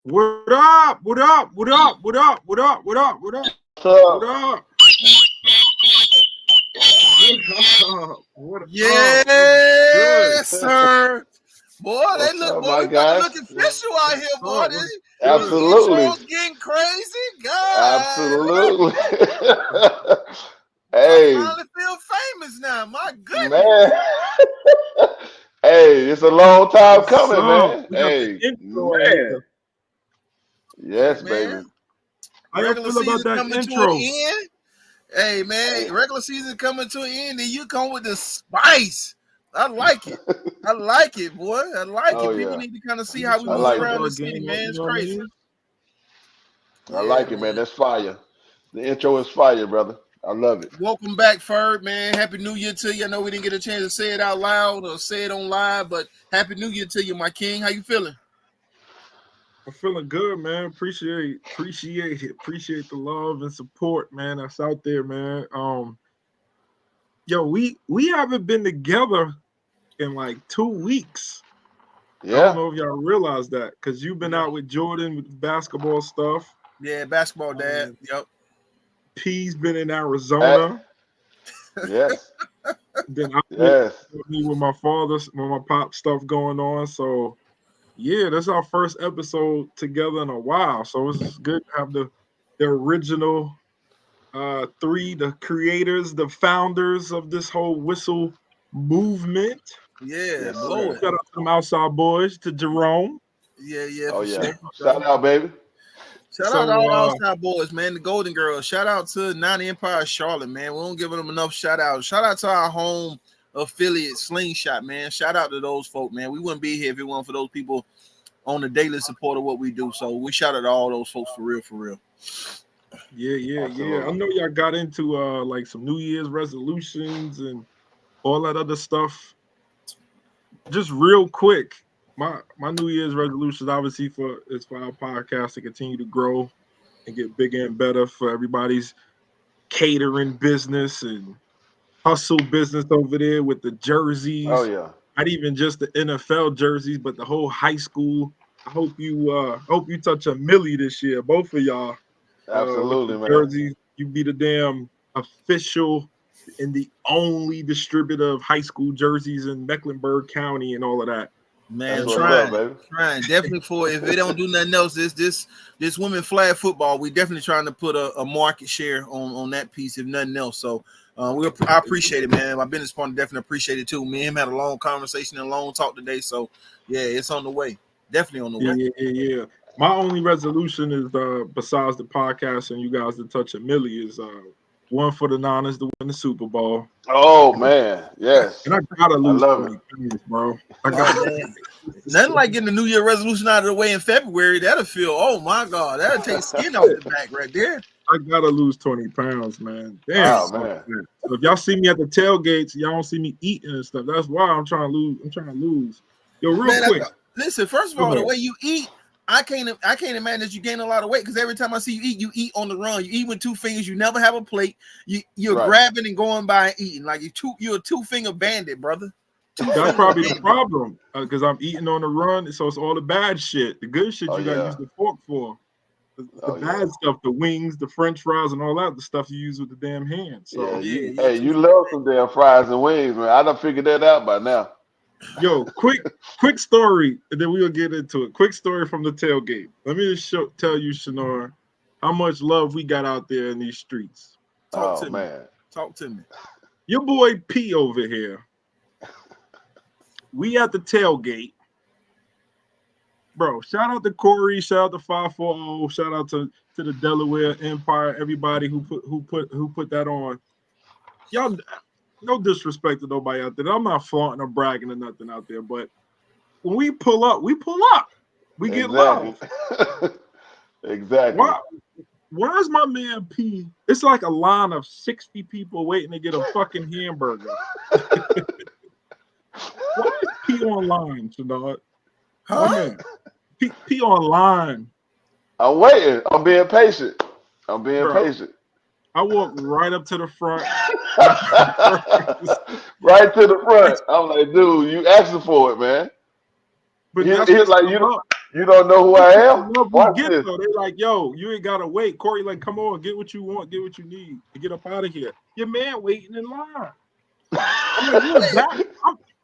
What up? What up? What up? What up? What up? What up? What up? What So, up? What up? What up? What's good? Yes, sir. Boy, what's up, boy, we my about to guys? look official out here, What's boy. up? What's good? These Absolutely. intros getting crazy. God, Absolutely. boy, I Hey, finally feel famous now. My man. goodness. Hey, it's a long time What's coming, up? man. We got the Hey, intro in man. here. Hey, Yes, man. baby. How y'all Regular feel about season that coming to an intro? end. Hey, man. Hey, Regular season coming to an end, and you come with the spice. I like it. I like it, boy. I like oh, it. People yeah. need to kind of We see how just we I trying to move like step it. around our the city, game up. man. You It's know what I crazy. mean? I Yeah, like it, man. man. That's fire. The intro is fire, brother. I love it. Welcome back, Ferg, man. Happy New Year to you. I know we didn't get a chance to say it out loud or say it on live, but Happy New Year to you, my king. How you feeling? I'm feeling good, man. Appreciate the love and support, man. That's out there, man. Yo, we haven't been together in like 2 weeks. I don't Yeah. know if y'all realize that because you've been Yeah. out with Jordan with basketball stuff. Yeah, basketball dad. Um, Yep. P's been in Eh, Arizona. yes. Then I been Yes. with me with my pop stuff going on. So yeah, that's our first episode together in a while. So it's good to have the original three, the creators, the founders of this whole whistle movement. Yeah, Yes, blow sir. it. Shout out to them outside boys, to Jerome. Yeah, yeah, Oh, for yeah. sure, for sure. Shout out, baby. Shout out to So all the outside boys, man. The Golden Girls. Shout out to 90 Empire Charlotte, man. We don't give them enough shout out. Shout out to our home affiliate Slingshot, man. Shout out to those folk, man. We wouldn't be here if it weren't for those people on the daily support of what we do. So we shout out to all those folks for real, for real. yeah. I Absolutely. know y'all got into like some New Year's resolutions and all that other stuff. Just real quick, my New Year's resolution obviously for our podcast to continue to grow and get bigger and better for everybody's catering business and hustle business over there with the Oh, jerseys, yeah. not even just the NFL jerseys, but the whole high school. I hope you touch a millie this year, both of y'all, with Absolutely, the man. jerseys. You be the damn official and the only distributor of high school jerseys in Mecklenburg County and all of that. Man, That's And what's up, trying, baby. trying. Definitely for if they don't do nothing else, this women flag football, we definitely trying to put a market share on that piece, if nothing else. So I appreciate it, man. My business partner definitely appreciate it too. Me and him had a long conversation and a long talk today. So yeah, it's on the way. Definitely on the way. yeah. My only resolution is besides the podcast and you guys to touch a millie is one for the Niners to win the Super Bowl. Oh, man. And Yes. I gotta I lose love it. 20 pounds, bro. I Oh got man. Nothing like getting the New Year resolution out of the way in February. That'll feel, oh my God, that'll take skin off the back right there. I gotta lose 20 pounds, man. Damn. Oh, Oh, man. man. So if y'all see me at the tailgates, y'all don't see me eating and stuff. That's why I'm trying to lose. I'm trying to lose. Yo, real Man, quick. listen. First of Go all, the ahead. way you eat, I can't imagine that you gain a lot of weight because every time I see you eat on the run. You eat with two fingers. You never have a plate. You're Right. grabbing and going by and eating like you're a two finger bandit, brother. Two That's finger probably the bandit. problem. Because I'm eating on the run, so it's all the bad shit. The good shit Oh, you gotta yeah. use the fork for. The Oh, yeah. bad stuff, the wings, the French fries, and all that, the stuff you use with the damn hand. Yeah, So, Yeah, you you're a hey, two you finger love bandit. some damn fries and wings, man. I done figured that out by now. yo, quick story, and then we'll get into it. Quick story from the tailgate. Let me just tell you, Shanor, how much love we got out there in these streets. Talk Oh, to me. man. Talk to me. Your boy P over here. We at the tailgate, bro. Shout out to Corey. Shout out to 540. Shout out to the Delaware Empire. Everybody who put that on. Y'all, no disrespect to nobody out there. I'm not flaunting or bragging or nothing out there, but when we pull up, we pull up. We get Exactly. love. Exactly. Why? Where's my man P? It's like a line of 60 people waiting to get a fucking hamburger. Why is P online, Shanad? My Huh? man. P online, I'm waiting. I'm being patient. I'm being bro. patient. I walked right up to the front. Right to the front. I'm like, dude, you asking for it, man. But He, that's he's what's like, up. You don't know who I am? No, we Watch get this. though. They like, yo, you ain't gotta wait. Corey, like, come on, get what you want, get what you need, and get up out of here. Your man waiting in line. I'm like, you embarrassed.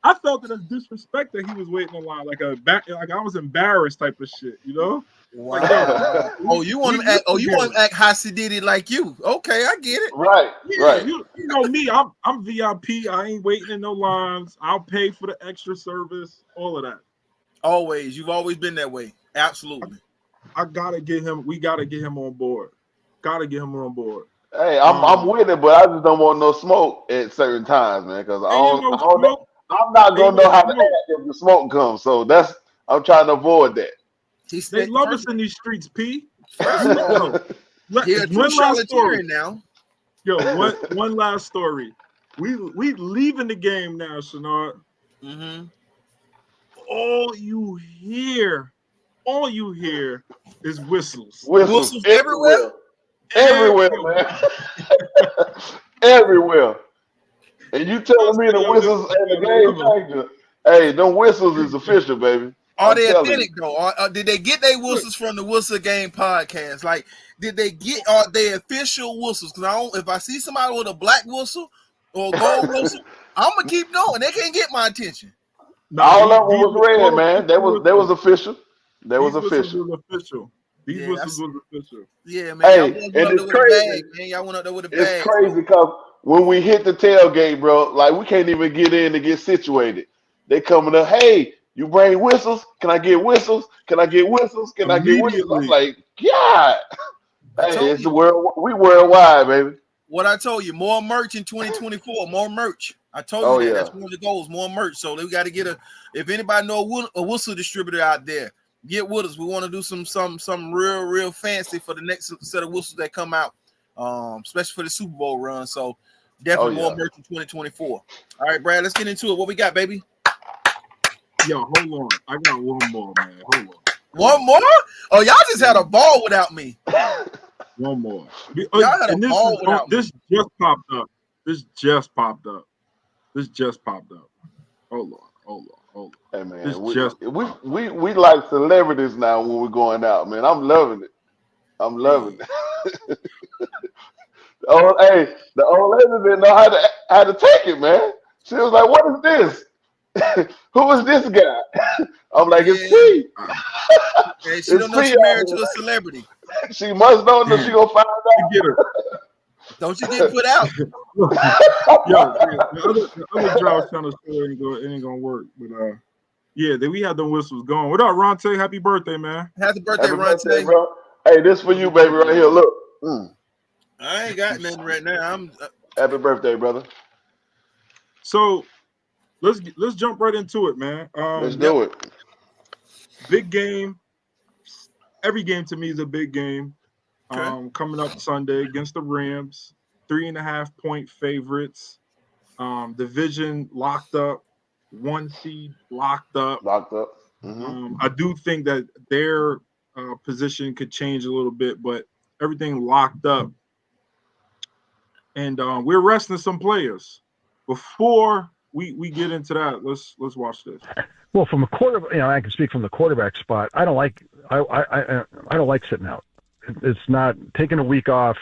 I felt it as disrespect that he was waiting in line, like like I was embarrassed type of shit, you know? Wow. Like, yo, You want to act? You want to act Hasididi like you? Okay, I get it. Right, yeah, right. you know me. I'm VIP. I ain't waiting in no lines. I'll pay for the extra service. All of that. Always. You've always been that way. Absolutely. I gotta get him. We gotta get him on board. Gotta get him on board. Hey, I'm with it, but I just don't want no smoke at certain times, man. Because Ain't no smoke. I'm not gonna Ain't know no how to smoke. act if the smoke comes. So I'm trying to avoid that. They love us in these streets, P. First You of know all, though. he a true One last story. Charlatarian now. Yo, one last story. We leaving the game now, Shenard. Mm-hmm. All you hear is whistles. Whistles everywhere? everywhere, man, everywhere. And you telling me the whistles and the game changer? Hey, them whistles is official, baby. Are they authentic though? Or did they get their whistles from the Whistle Game podcast? Like, are they official whistles? Because if I see somebody with a black whistle or a gold whistle, I'm gonna keep going. They can't get my attention. All of them was red, man. That was official. That was official. These whistles was official. Yeah, man. Hey, and it's crazy. Man, y'all went up there with a bag. It's crazy because when we hit the tailgate, bro, like we can't even get in to get situated. They coming up, hey, you bring whistles? Can I get whistles? Can I get whistles? Can I get whistles? I'm like, God. Hey, it's the world. We worldwide, baby. What I told you, more merch in 2024. More merch. I told you that. That's one of the goals. More merch. So we got to get if anybody know a whistle distributor out there, get with us. We want to do some real fancy for the next set of whistles that come out, especially for the Super Bowl run. So definitely more merch in 2024. All right, Brad, let's get into it. What we got, baby? Yo, hold on. I got one more, man. Hold on. One more? Oh, y'all just had a ball without me. One more. Y'all had a ball without me. This just popped up. This just popped up. Hold on. Hey man, we like celebrities now when we're going out, man. I'm loving it. The old lady didn't know how to take it, man. She was like, "What is this? Who is this guy?" I'm like, "It's P." Hey, she don't know she's married to a celebrity. She must know that she gonna find out. Get her. Don't you get put out? Yo, the other drought channel story ain't gonna work. But we had them whistles going. What up, Ronte? Happy birthday, man. Happy birthday, Ronte. Bro. Hey, this for you, baby, right here. Look. I ain't got nothing right now. Happy birthday, brother. So let's jump right into it, man. Let's do it. Big game. Every game to me is a big game. Okay. Coming up Sunday against the Rams, 3.5-point favorites. Division locked up, 1 seed locked up. Mm-hmm. I do think that their position could change a little bit, but everything locked up. And we're resting some players. Before we get into that, let's watch this. Well, from a I can speak from the quarterback spot. I don't like sitting out. It's not taking a week off.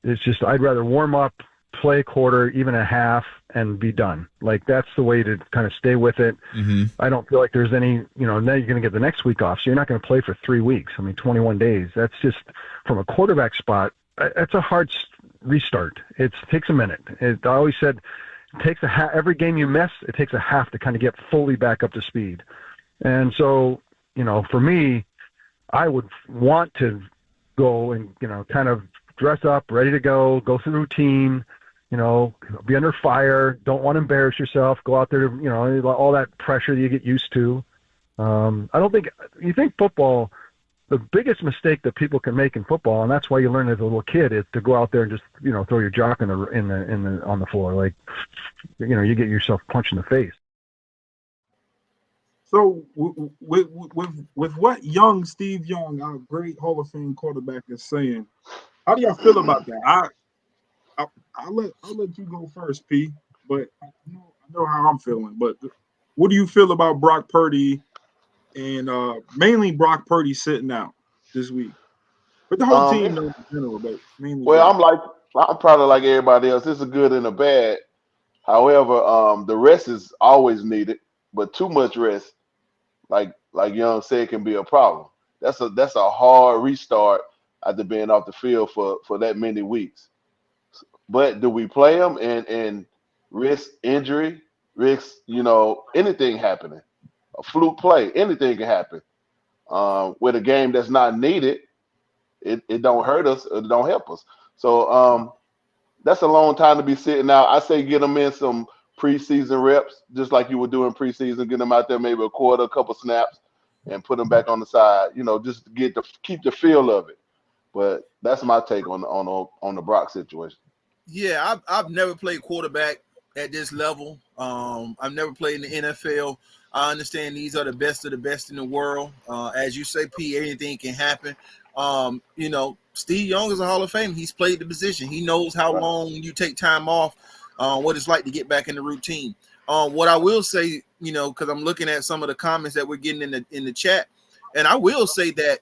It's just I'd rather warm up, play a quarter, even a half, and be done. Like that's the way to kind of stay with it. Mm-hmm. I don't feel like there's any, now you're going to get the next week off, so you're not going to play for 3 weeks. 21 days. That's just from a quarterback spot. That's a hard restart. It takes a minute. I always said it takes every game you miss, it takes a half to kind of get fully back up to speed. And so, for me, I would want to go and, kind of dress up, ready to go through the routine, be under fire, don't want to embarrass yourself, go out there, all that pressure that you get used to. You think football, the biggest mistake that people can make in football, and that's why you learn as a little kid, is to go out there and just, throw your jock on the floor. Like, you get yourself punched in the face. So with what Steve Young, our great Hall of Fame quarterback, is saying, how do y'all feel about that? I'll let you go first, P. But I know how I'm feeling. But what do you feel about Brock Purdy and mainly Brock Purdy sitting out this week. But the whole team Yeah. though, in general, but mainly Well, Brock. I'm probably like everybody else. It's a good and a bad. However, the rest is always needed, but too much rest, like Young said, can be a problem. That's a hard restart after being off the field for that many weeks. But do we play them and risk injury, risk anything happening, a fluke play, anything can happen. With a game that's not needed, it don't hurt us, it don't help us. So that's a long time to be sitting out. I say get them in some preseason reps, just like you were doing preseason. Get them out there maybe a quarter, a couple snaps, and put them back on the side. Just to keep the feel of it. But that's my take on the Brock situation. Yeah, I've never played quarterback at this level. I've never played in the NFL. I understand these are the best of the best in the world. As you say, P, anything can happen. Steve Young is a Hall of Fame. He's played the position. He knows how Right. long you take time off, what it's like to get back in the routine. What I will say, because I'm looking at some of the comments that we're getting in the chat, and I will say that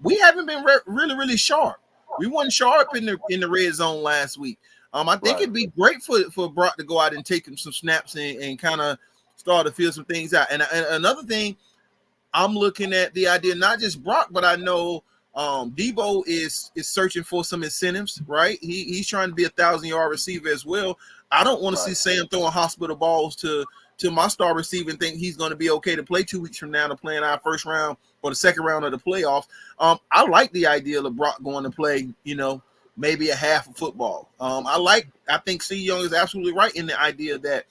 we haven't been really, really sharp. We weren't sharp in the red zone last week. I think Right. it'd be great for Brock to go out and take him some snaps and kind of start to feel some things out. And another thing, I'm looking at the idea, not just Brock, but I know Debo is searching for some incentives, right? He's trying to be 1,000-yard receiver as well. I don't want to see Right. Sam throwing hospital balls to my star receiver and think he's going to be okay to play 2 weeks from now to play in our first round or the second round of the playoffs. I like the idea of Brock going to play, maybe a half of football. I think C. Young is absolutely right in the idea that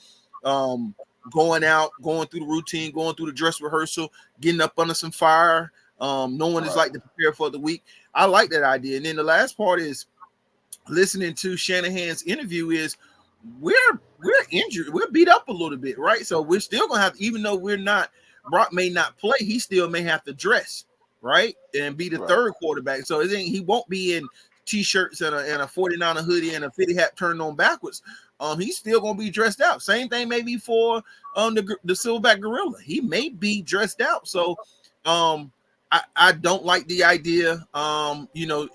going out, going through the routine, going through the dress rehearsal, getting up under some fire, knowing what it's like to prepare for the week. I like that idea. And then the last part is listening to Shanahan's interview is we're injured, we're beat up a little bit, right? So we're still gonna have, even though Brock may not play, he still may have to dress, right, and be the third quarterback. So he won't be in t-shirts and a 49er hoodie and a 50 hat turned on backwards. He's still gonna be dressed out. Same thing maybe for the Silverback Gorilla. He may be dressed out. So I don't like the idea.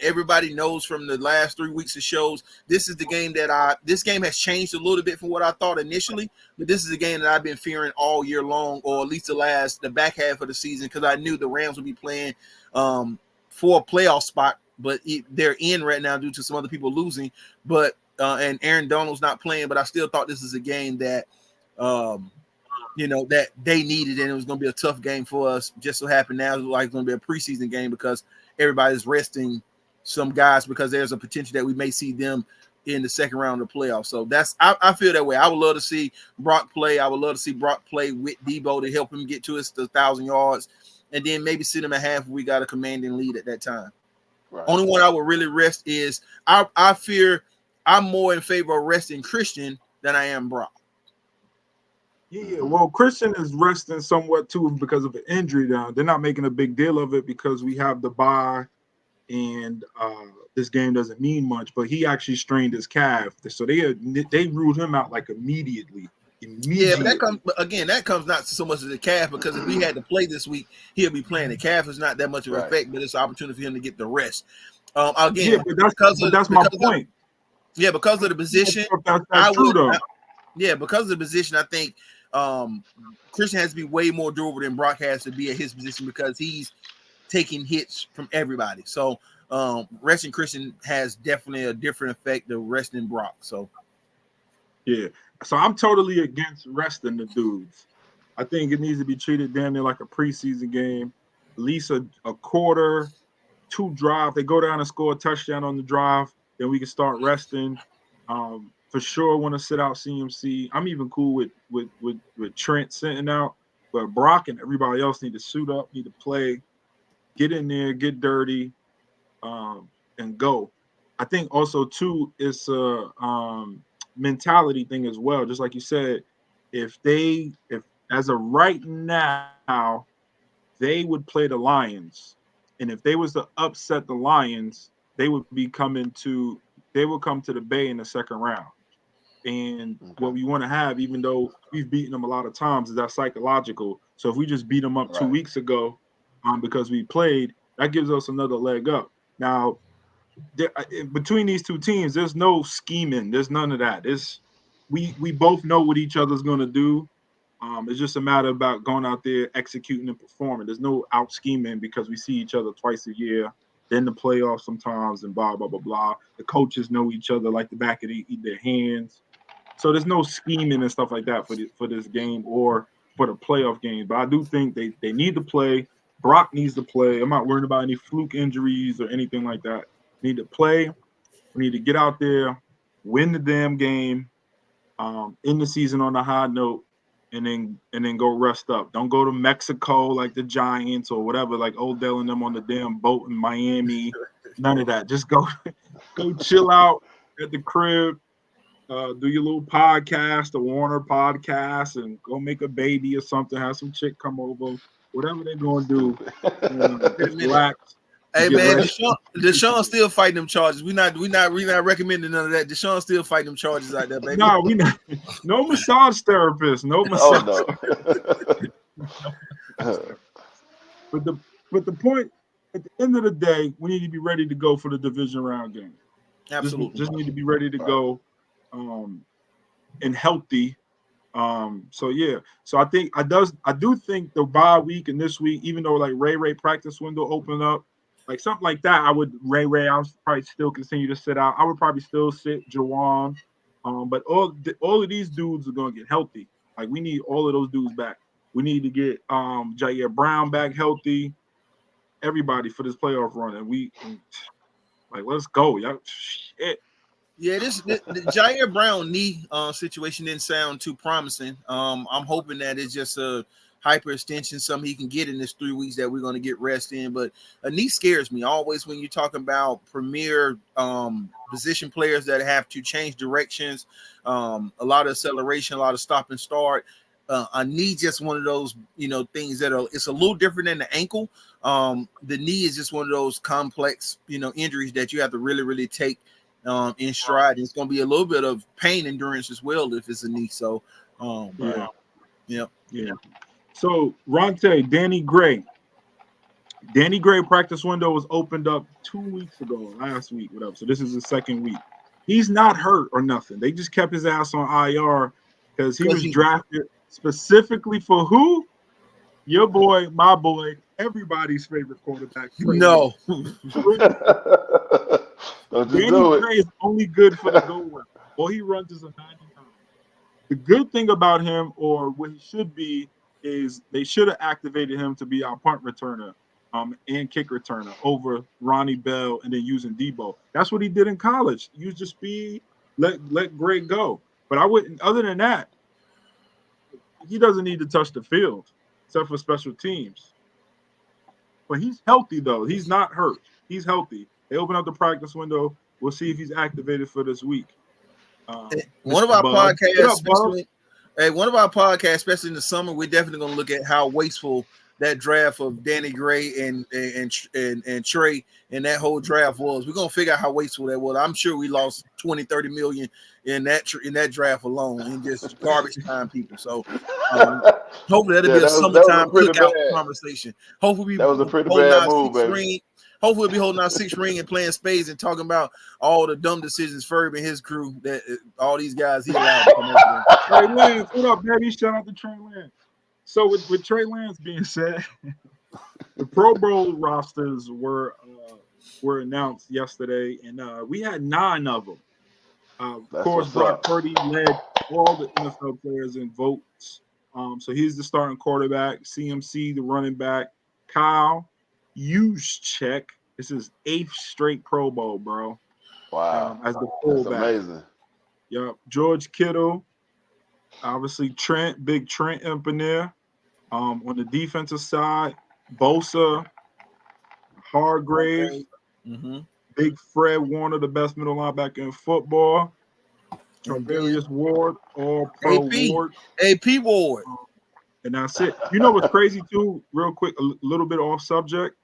Everybody knows from the last 3 weeks of shows, this is the game this game has changed a little bit from what I thought initially, but this is a game that I've been fearing all year long, or at least the back half of the season, because I knew the Rams would be playing for a playoff spot, but they're in right now due to some other people losing. But and Aaron Donald's not playing, but I still thought this is a game that that they needed, and it was going to be a tough game for us. Just so happened now it's like going to be a preseason game because everybody's resting some guys, because there's a potential that we may see them in the second round of the playoffs. So I feel that way. I would love to see Brock play. I would love to see Brock play with Debo to help him get to his 1,000 yards, and then maybe sit him at half if we got a commanding lead at that time. Right. Only one I would really rest is I fear I'm more in favor of resting Christian than I am Brock. Yeah, well, Christian is resting somewhat too because of an injury down. They're not making a big deal of it because we have the bye and this game doesn't mean much, but he actually strained his calf. So they ruled him out like immediately. Yeah, but that comes not so much as the calf, because if he had to play this week, he'll be playing. The calf is not that much of an effect, but it's an opportunity for him to get the rest. Again, yeah, but that's my point. Because of the position, because of the position, I think Christian has to be way more durable than Brock has to be at his position, because he's taking hits from everybody. So resting Christian has definitely a different effect than resting Brock. So yeah, so I'm totally against resting the dudes. I think it needs to be treated damn near like a preseason game, at least a quarter, 2 drive. They go down and score a touchdown on the drive, then we can start resting. For sure want to sit out CMC. I'm even cool with Trent sitting out, but Brock and everybody else need to suit up, need to play, get in there, get dirty, and go. I think also too it's a mentality thing as well. Just like you said, if as of right now they would play the Lions, and if they was to upset the Lions, they would come to the Bay in the second round. And what we want to have, even though we've beaten them a lot of times, is that psychological. So if we just beat them up 2 weeks ago, because we played, that gives us another leg up. Now, between these two teams, there's no scheming. There's none of that. We both know what each other's going to do. It's just a matter about going out there, executing and performing. There's no out scheming because we see each other twice a year, then the playoffs sometimes, and blah, blah, blah, blah. The coaches know each other like the back of their hands. So there's no scheming and stuff like that for this game or for the playoff games. But I do think they need to play. Brock needs to play. I'm not worried about any fluke injuries or anything like that. Need to play. We need to get out there, win the damn game, end the season on a high note, and then go rest up. Don't go to Mexico like the Giants or whatever, like Odell and them on the damn boat in Miami. None of that. Just go chill out at the crib. Do your little podcast, the Warner podcast, and go make a baby or something. Have some chick come over, whatever they're gonna do. Just relax. Hey man, Deshaun still fighting them charges. We not recommending none of that. Deshaun still fighting them charges out there, baby. No, we not. No massage therapist. No massage. But the point at the end of the day, we need to be ready to go for the division round game. Absolutely, just need to be ready to go. And healthy. So I think I do think the bye week and this week, even though like Ray practice window opened up, like something like that, I would I would probably still continue to sit out. I would probably still sit Jawan. But all of these dudes are gonna get healthy. Like we need all of those dudes back. We need to get Jair Brown back healthy. Everybody for this playoff run, and let's go, y'all. Shit. Yeah, the Jair Brown knee situation didn't sound too promising. I'm hoping that it's just a hyperextension, something he can get in this 3 weeks that we're going to get rest in. But a knee scares me always when you're talking about premier position players that have to change directions, a lot of acceleration, a lot of stop and start. A knee just one of those, things it's a little different than the ankle. The knee is just one of those complex, injuries that you have to really, really take in stride. It's going to be a little bit of pain endurance as well if it's a knee. So, yeah. So, Ronte, Danny Gray practice window was opened up 2 weeks ago, last week, whatever. So this is the second week. He's not hurt or nothing. They just kept his ass on IR because he was drafted specifically for who? Your boy, my boy, everybody's favorite quarterback. No. Danny Gray is only good for the goal line. All he runs is a 99. The good thing about him, or what he should be, is they should have activated him to be our punt returner and kick returner over Ronnie Bell and then using Debo. That's what he did in college. Use the speed, let Gray go. But I wouldn't, other than that, he doesn't need to touch the field except for special teams. But he's healthy, though. He's not hurt. He's healthy. They open up the practice window. We'll see if he's activated for this week. One of our podcasts, especially in the summer, we're definitely going to look at how wasteful that draft of Danny Gray and Trey and that whole draft was. We're going to figure out how wasteful that was. I'm sure we lost 20, 30 million in that draft alone and just garbage time people. So hopefully that'll be a summertime cookout conversation. Hopefully that was a pretty bad move, baby. Hopefully we'll be holding our 6 ring and playing spades and talking about all the dumb decisions Ferb and his crew, that all these guys he allowed to come over there. Trey Lance, what up, baby? Shout out to Trey Lance. So with Trey Lance being said, the Pro Bowl rosters were announced yesterday, and we had 9 of them. Of course, Brock Purdy led all the NFL players in votes. So he's the starting quarterback. CMC, the running back. Kyle Juszczyk. This is 8th straight Pro Bowl, bro. Wow. As the fullback. That's amazing. Yep. George Kittle. Obviously, Big Trent Empanier. On the defensive side, Bosa, Hargrave, Big Fred Warner, the best middle linebacker in football. Travarius Ward, All-Pro Ward. AP Ward. And that's it. You know what's crazy, too? Real quick, a little bit off subject,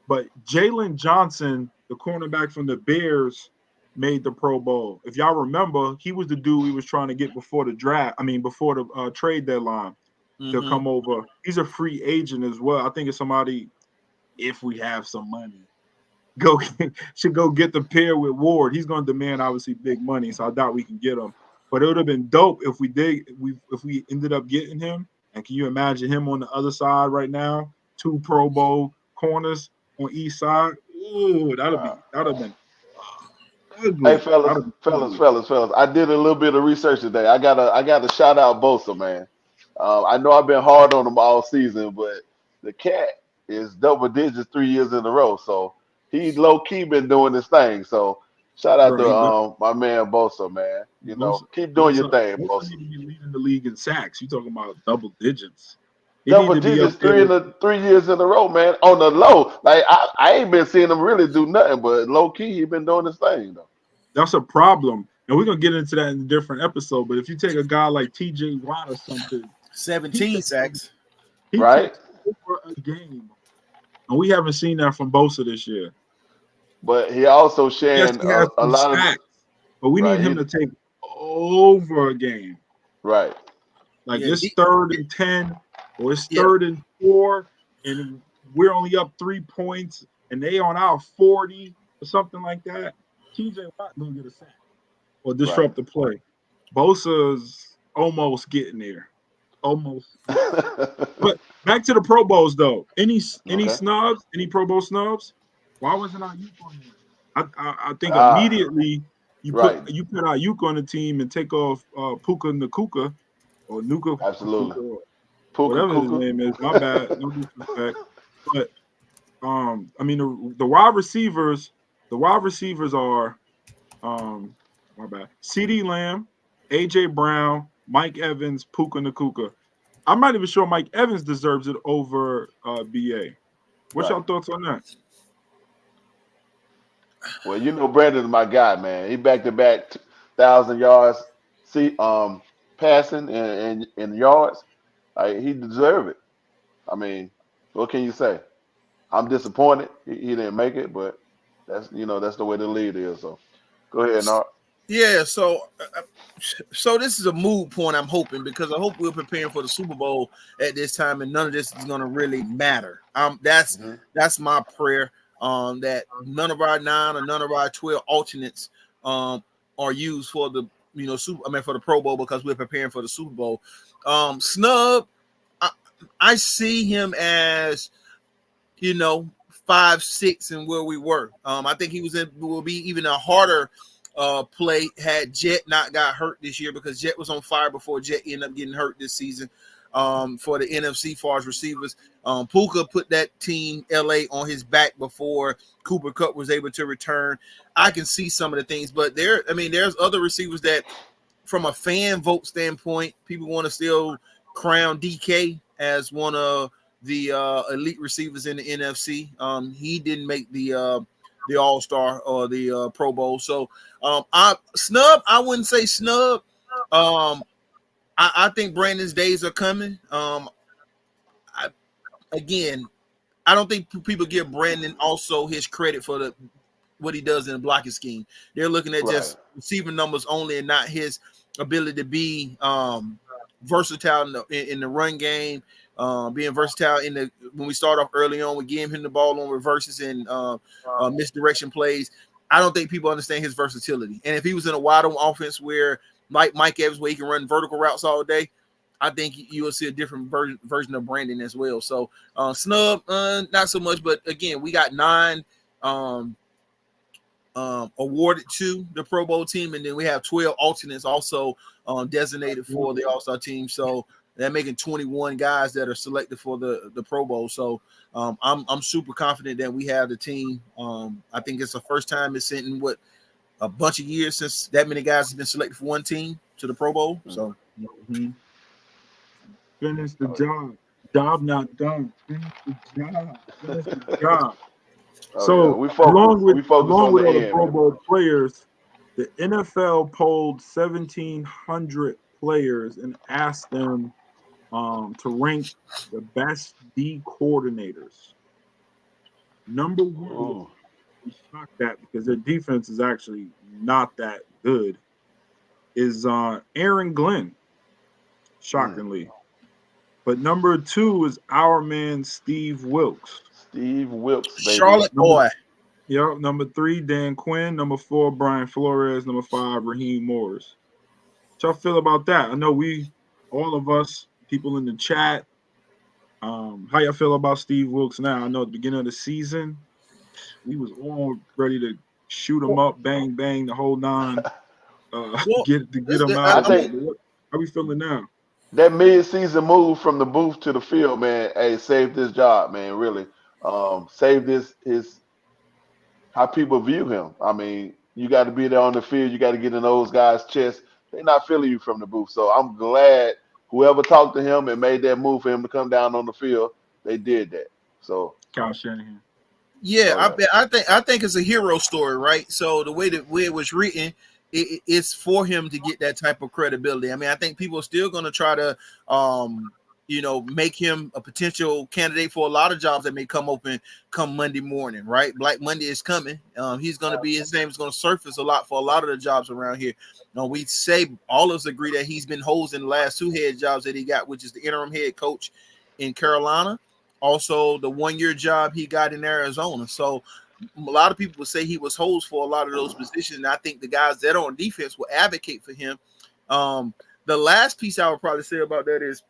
but Jalen Johnson, the cornerback from the Bears, made the Pro Bowl. If y'all remember, he was the dude we was trying to get before the draft. I mean, before the trade deadline to come over. He's a free agent as well. I think it's somebody, if we have some money, should go get the pair with Ward. He's going to demand obviously big money, so I doubt we can get him. But it would have been dope if we ended up getting him. And can you imagine him on the other side right now? 2 Pro Bowl corners on each side. Ooh, that'd have been ugly. Hey, fellas. I did a little bit of research today. I got to shout out Bosa, man. I know I've been hard on him all season, but the cat is double digits 3 years in a row. So he low key been doing this thing. So shout out to my man Bosa, man. You know, keep doing your thing, Bosa. He need to be leading the league in sacks. You talking about double digits? Double digits 3 years in a row, man. On the low, like I ain't been seeing him really do nothing, but low key he been doing his thing though. That's a problem, and we're gonna get into that in a different episode. But if you take a guy like T.J. Watt or something, 17 sacks, right, over a game, and we haven't seen that from Bosa this year. But he also sharing a lot sacks, of, but we need him to take over a game, right? Like it's 3rd and 10, or it's 3rd and 4, and we're only up 3 points, and they on our 40 or something like that. TJ Watt gonna get a sack or disrupt the play. Bosa's almost getting there, almost. But back to the Pro Bowls though. Any snubs? Any Pro Bowl snubs? Why wasn't Ayuk on there? I think immediately you put Ayuk on the team and take off Puka Nakuka or Nuka. Absolutely. Puka, whatever his name is. My bad. No disrespect. But I mean the wide receivers. The wide receivers are, my bad, CeeDee Lamb, AJ Brown, Mike Evans, Puka Nakuka. I'm not even sure Mike Evans deserves it over BA. What's your thoughts on that? Well, you know Brandon's my guy, man. He back-to-back 1,000 yards, passing and yards. He deserved it. I mean, what can you say? I'm disappointed he didn't make it, but that's the way the lead is. So go ahead, Nart. Yeah, so this is a mood point, I'm hoping, because I hope we're preparing for the Super Bowl at this time and none of this is going to really matter. That's my prayer, that none of our 9 or none of our 12 alternates are used for the for the Pro Bowl, because we're preparing for the Super Bowl. Snub, I see him as 5'6" and where we were. I think will be even a harder play had Jet not got hurt this year, because Jet was on fire before Jet ended up getting hurt this season. For the NFC far as receivers, Puka put that team LA on his back before Cooper Kupp was able to return. I can see some of the things, but there's other receivers that, from a fan vote standpoint, people want to still crown DK as one of the elite receivers in the NFC. He didn't make the All-Star or the Pro Bowl. So I wouldn't say snub. I think Brandon's days are coming. I don't think people give Brandon also his credit for what he does in the blocking scheme. They're looking at just receiving numbers only and not his ability to be versatile in the run game. Being versatile when we start off early on, we give him the ball on reverses and misdirection plays. I don't think people understand his versatility. And if he was in a wide open offense where like Mike Evans, where he can run vertical routes all day, I think you will see a different version of Brandon as well. So snub, not so much. But again, we got 9 awarded to the Pro Bowl team, and then we have 12 alternates also designated for the All-Star team. So they're making 21 guys that are selected for the Pro Bowl. So I'm super confident that we have the team. I think it's the first time it's in a bunch of years since that many guys have been selected for one team to the Pro Bowl. So finish the job. Job not done. Finish the job. So along with all the Pro Bowl players, the NFL polled 1,700 players and asked them to rank the best D coordinators. Number 1 be shocked at because their defense is actually not that good is Aaron Glenn, shockingly. But number 2 is our man Steve Wilkes. Steve Wilkes, baby. Charlotte boy. Yep. Number 3, Dan Quinn. Number 4, Brian Flores. Number 5, Raheem Morris. What y'all feel about that? I know all of us, people in the chat, how y'all feel about Steve Wilkes now? I know at the beginning of the season, we was all ready to shoot him up, bang, bang, the whole 9, get him out of there. How we feeling now? That mid-season move from the booth to the field, man, hey, saved this job, man, really. Saved his how people view him. I mean, you got to be there on the field. You got to get in those guys' chests. They're not feeling you from the booth. So I'm glad whoever talked to him and made that move for him to come down on the field, they did that. So Kyle Shanahan. Yeah, I think it's a hero story, right? So the way it was written, it's for him to get that type of credibility. I mean, I think people are still going to try to, make him a potential candidate for a lot of jobs that may come open come Monday morning, right? Black Monday is coming. He's going to be, his name is going to surface a lot for a lot of the jobs around here. We say all of us agree that he's been hosing the last 2 head jobs that he got, which is the interim head coach in Carolina. Also, the 1-year job he got in Arizona. So a lot of people would say he was host for a lot of those positions. And I think the guys that are on defense will advocate for him. The last piece I would probably say about that is,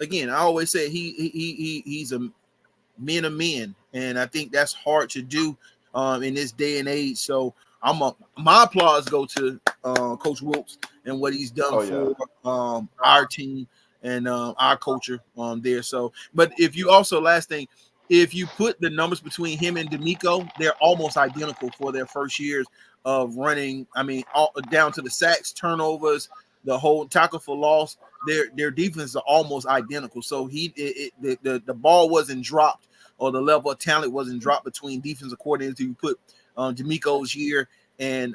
again, I always say he's a man of men. And I think that's hard to do in this day and age. So my applause go to Coach Wilkes and what he's done for our team and our culture there. So, but if you also, last thing, if you put the numbers between him and D'Amico, they're almost identical for their first years of running. I mean, all, down to the sacks, turnovers, the whole tackle for loss. Their defense are almost identical. So the ball wasn't dropped, or the level of talent wasn't dropped between defensive coordinators. You put D'Amico's year and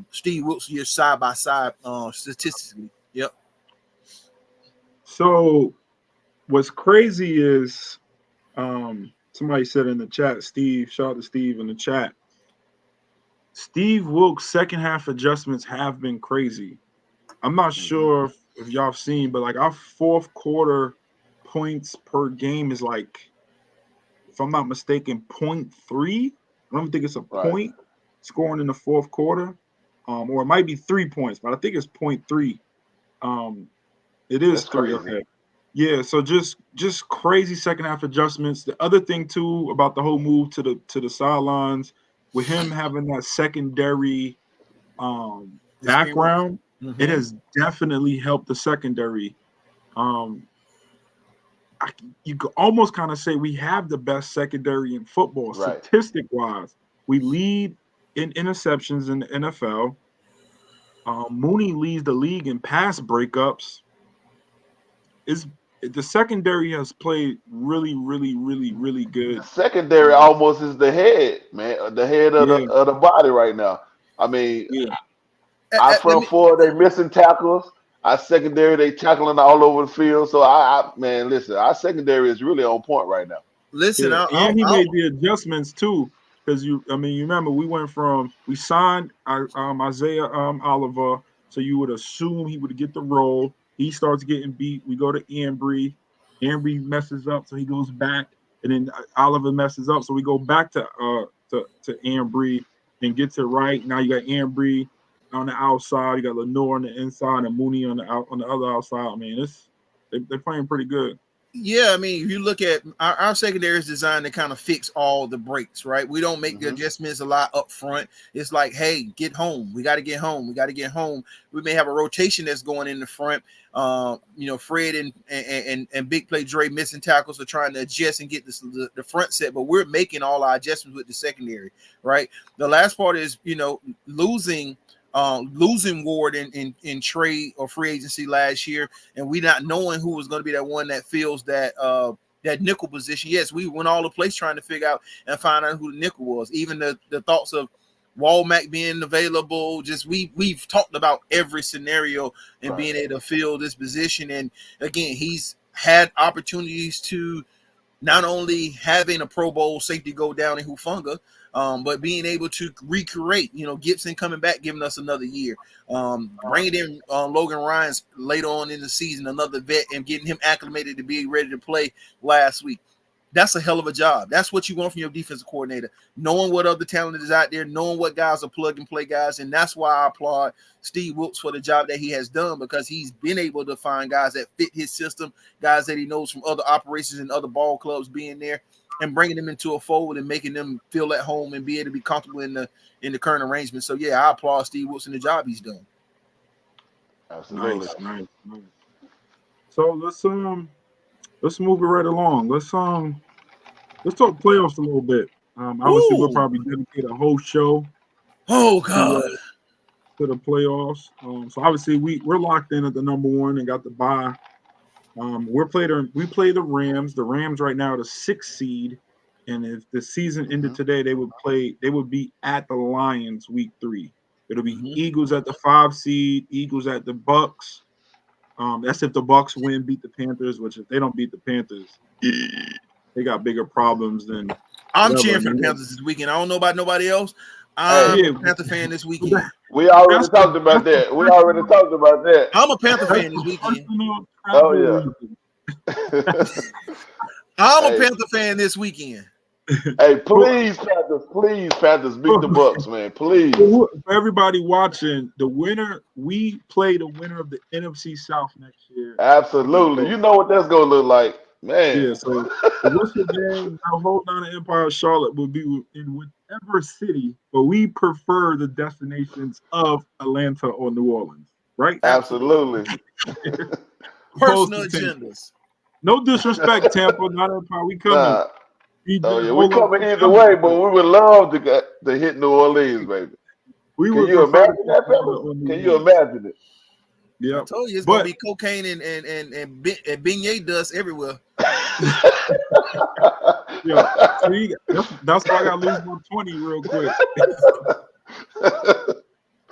Steve Wilkes' year side by side statistically. Yep. So what's crazy is somebody said in the chat, Steve, shout out to Steve in the chat, Steve Wilkes' second half adjustments have been crazy. I'm not sure if y'all have seen, but like our fourth quarter points per game is like, if I'm not mistaken, 0.3. I don't think it's a point scoring in the fourth quarter. Or it might be 3 points, but I think it's 0.3. It is 3. Crazy. Okay. Yeah, so just crazy second half adjustments. The other thing too about the whole move to the sidelines, with him having that secondary background, it has definitely helped the secondary. You could almost kind of say we have the best secondary in football, statistic wise. We lead in interceptions in the NFL. Mooney leads the league in pass breakups. The secondary has played really, really, really, really good. The secondary almost is the head, man, the head of the body right now. I mean, our front four, they missing tackles. Our secondary, they tackling all over the field. So man, listen, our secondary is really on point right now. Listen, and he made the adjustments too, because you remember we signed Isaiah Oliver, so you would assume he would get the role. He starts getting beat. We go to Ambry. Ambry messes up, so he goes back, and then Oliver messes up, so we go back to Ambry and gets it right. Now you got Ambry on the outside, you got Lenore on the inside, and Mooney on the other outside. I mean, they're playing pretty good. Yeah, I mean, if you look at our secondary is designed to kind of fix all the breaks, right? We don't make the adjustments a lot up front. It's like, hey, get home. We got to get home. We got to get home. We may have a rotation that's going in the front. Fred and Big Play Dre missing tackles are trying to adjust and get the front set, but we're making all our adjustments with the secondary, right? The last part is, losing Ward in trade or free agency last year, and we not knowing who was going to be that one that fills that nickel position. Yes, we went all the place trying to figure out and find out who the nickel was. Even the thoughts of Walmack being available, just we've talked about every scenario and being able to fill this position. And again, he's had opportunities to not only having a Pro Bowl safety go down in Hufanga, but being able to recreate, Gibson coming back, giving us another year, bringing in Logan Ryan's later on in the season, another vet, and getting him acclimated to be ready to play last week. That's a hell of a job. That's what you want from your defensive coordinator, knowing what other talent is out there, knowing what guys are plug-and-play guys, and that's why I applaud Steve Wilkes for the job that he has done, because he's been able to find guys that fit his system, guys that he knows from other operations and other ball clubs being there, and bringing them into a fold and making them feel at home and be able to be comfortable in the current arrangement. So, yeah, I applaud Steve Wilkes and the job he's done. Absolutely. Nice. So let's move it right along. Let's talk playoffs a little bit. Obviously, we'll probably dedicate a whole show. Oh God, to the playoffs. So obviously we're locked in at the number one and got the bye. We play the Rams. The Rams right now are the 6th seed, and if the season ended today, they would be at the Lions week 3. It'll be Eagles at the 5 seed, Eagles at the Bucks. That's if the Bucks beat the Panthers, which if they don't beat the Panthers, they got bigger problems than. I'm cheering for the Panthers this weekend. I don't know about nobody else. I'm a Panther fan this weekend. We already talked about that. I'm a Panther fan this weekend. Oh yeah. I'm a Panther fan this weekend. Hey, please, Panthers, beat the Bucks, man. Please. For everybody watching, we play the winner of the NFC South next year. Absolutely. You know what that's gonna look like, man. Yeah, so the Worcester game, our whole down the Empire of Charlotte will be in whichever city, but we prefer the destinations of Atlanta or New Orleans, right? Absolutely. Personal agendas. No disrespect, Tampa, not Empire. We coming. Nah. We coming either way, but we would love to hit New Orleans, baby. Can you imagine that, brother? Can you imagine it? Yeah, I told you it's gonna be cocaine and beignet dust everywhere. Yeah, see, that's why I got to lose my 20 real quick.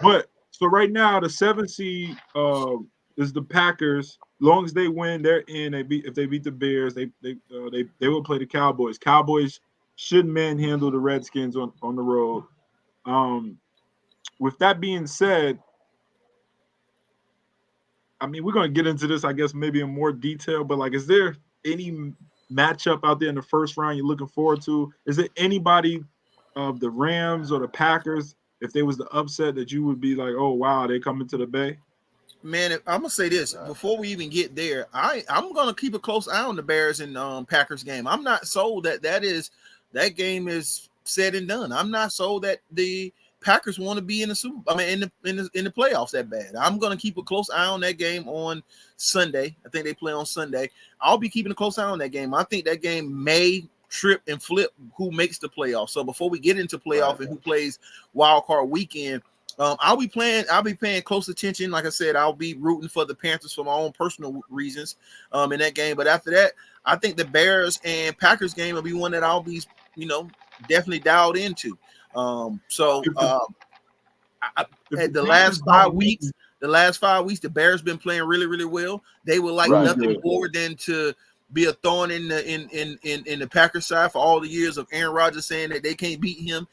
But so right now, the 7th seed is the Packers. Long as they win, they're in. If they beat the Bears, they will play the Cowboys. Cowboys should manhandle the Redskins on the road. With that being said, I mean, we're going to get into this, I guess, maybe in more detail, but is there any matchup out there in the first round you're looking forward to? Is there anybody of the Rams or the Packers, if they was the upset, that you would be like, oh, wow, they coming to the Bay? Man, I'm going to say this. Before we even get there, I'm going to keep a close eye on the Bears and Packers game. I'm not sold that game is said and done. I'm not sold that the Packers want to be in the playoffs that bad. I'm going to keep a close eye on that game on Sunday. I think they play on Sunday. I'll be keeping a close eye on that game. I think that game may trip and flip who makes the playoffs. So before we get into playoff and who plays wild card weekend, I'll be paying close attention. Like I said, I'll be rooting for the Panthers for my own personal reasons in that game. But after that, I think the Bears and Packers game will be one that I'll be, definitely dialed into. The last 5 weeks, the Bears been playing really, really well. They would like nothing more than to be a thorn in the Packers side for all the years of Aaron Rodgers saying that they can't beat him.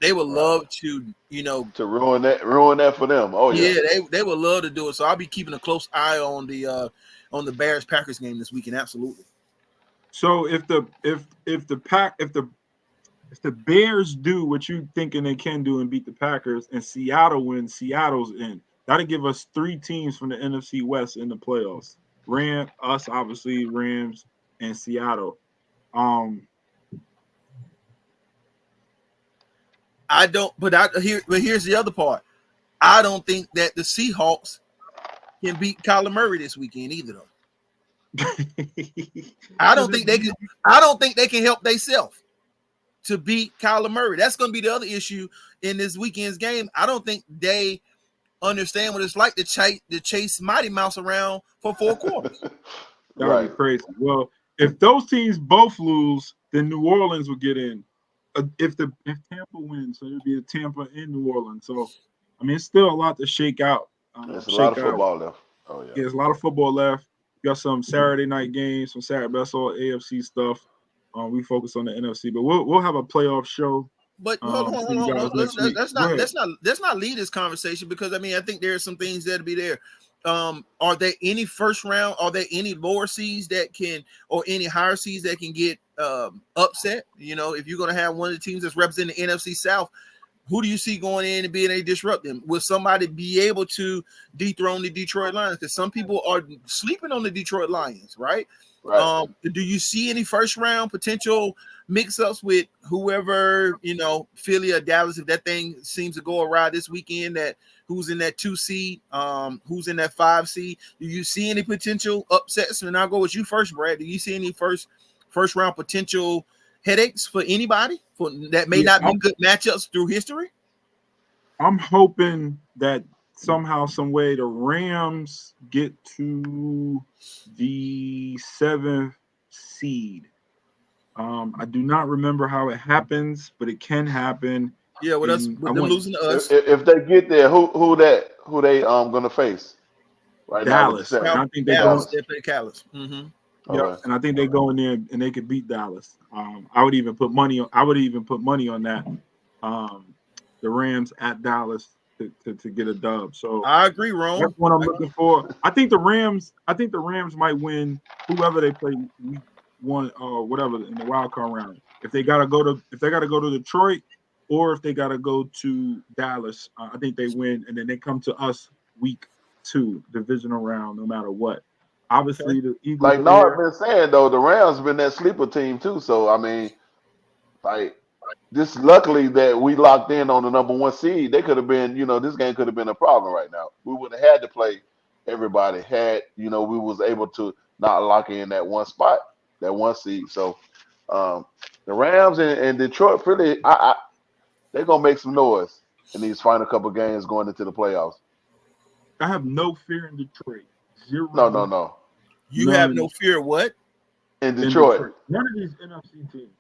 They would love to, to ruin that for them. Oh yeah, they would love to do it. So I'll be keeping a close eye on the Bears Packers game this weekend. Absolutely. So if the Bears do what you thinking they can do and beat the Packers, and Seattle wins, Seattle's in. That'll give us 3 teams from the NFC West in the playoffs. Us obviously, Rams, and Seattle. Here's the other part. I don't think that the Seahawks can beat Kyler Murray this weekend either, though. I don't think they can help themselves to beat Kyler Murray. That's going to be the other issue in this weekend's game. I don't think they understand what it's like to chase Mighty Mouse around for 4 quarters. That would be crazy. Well, if those teams both lose, then New Orleans will get in. If Tampa wins, so it'll be a Tampa in New Orleans. So, I mean, it's still a lot to shake out. There's a lot of football left. Oh yeah. There's a lot of football left. You got some Saturday night games, that's all AFC stuff. We focus on the NFC, but we'll have a playoff show. But hold for you guys on. next week. Let's not lead this conversation, because I mean I think there are some things that'll be there. Are there any first round? Are there any lower seeds that can, or any higher seeds that can get upset? You know, if you're going to have one of the teams that's representing the NFC South, who do you see going in and being able to disrupt them? Will somebody be able to dethrone the Detroit Lions? Because some people are sleeping on the Detroit Lions, right? Right. Do you see any first round potential mix-ups with whoever, you know, Philly or Dallas, if that thing seems to go awry this weekend, that who's in that 2 seed, who's in that 5 seed? Do you see any potential upsets? And I'll go with you first, Brad. Do you see any first round potential headaches for anybody that may not be good matchups through history? I'm hoping that somehow, some way, the Rams get to the 7th seed. I do not remember how it happens, but it can happen. Yeah, with them losing to us. If they get there, who they gonna face? Right Dallas. now, I think they play Dallas. Okay. Yeah, and I think they go in there and they could beat Dallas. I would even put money on that. The Rams at Dallas to get a dub. So I agree, Ron. That's what I'm looking for. I think the Rams might win whoever they play week 1 or whatever in the wild card round. If they gotta go to Detroit, or if they gotta go to Dallas, I think they win, and then they come to us week 2 divisional round, no matter what. Obviously, the Eagles. Like Nard been saying though, the Rams been that sleeper team too. So I mean, like, this luckily that we locked in on the number 1 seed. They could have been, this game could have been a problem right now. We would have had to play everybody had, we was able to not lock in that one spot, that 1 seed. So the Rams and Detroit, really, they're gonna make some noise in these final couple games going into the playoffs. I have no fear in Detroit. Zero. No. You have no fear what? In Detroit. None of these NFC teams.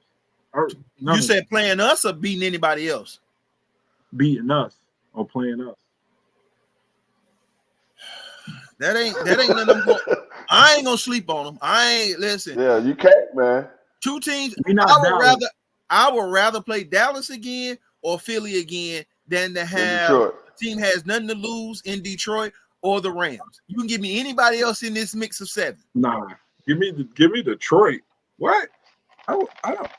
You said playing us or beating anybody else? Beating us or playing us. That ain't nothing. I ain't gonna sleep on them. Listen. Yeah, you can't, man. 2 teams. I would rather play Dallas again or Philly again than to have a team has nothing to lose in Detroit or the Rams. You can give me anybody else in this mix of 7. Nah, give me Detroit. What? I don't.